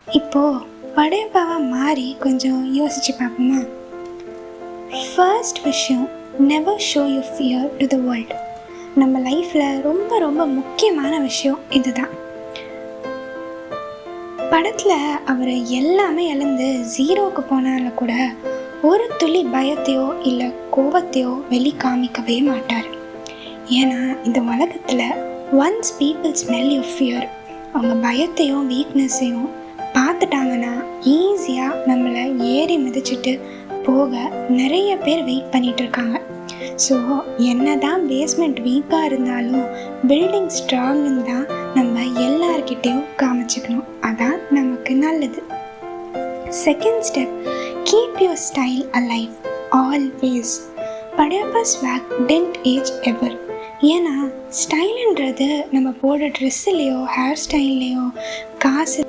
இப்போது படையப்பாவை மாறி கொஞ்சம் யோசிச்சு பார்ப்போமா? ஃபர்ஸ்ட் விஷயம், never show you fear to the world. நம்ம லைஃப்பில் ரொம்ப ரொம்ப முக்கியமான விஷயம் இதுதான். படத்தில் அவர் எல்லாமே இழந்து ஜீரோவுக்கு போனாலும் கூட ஒரு துளி பயத்தையோ இல்லை கோபத்தையோ வெளி காமிக்கவே மாட்டார். ஏன்னா இந்த உலகத்தில் once people smell you fear, அவங்க பயத்தையும் வீக்னஸையும் பார்த்துட்டாங்கன்னா ஈஸியாக நம்மளை ஏறி மிதிச்சிட்டு போக நிறைய பேர் வெயிட் பண்ணிகிட்டு இருக்காங்க. ஸோ என்ன தான் பேஸ்மெண்ட் வீக்காக இருந்தாலும் பில்டிங் ஸ்ட்ராங்குன்னு தான் நம்ம எல்லார்கிட்டையும் காமிச்சிக்கணும். அதான் நமக்கு நல்லது. Second step, keep your style alive always. Padayappa swag don't age ever. ஏன்னா ஸ்டைலுன்றது நம்ம போடுற ட்ரெஸ்ஸுலேயோ ஹேர் ஸ்டைல்லையோ காசு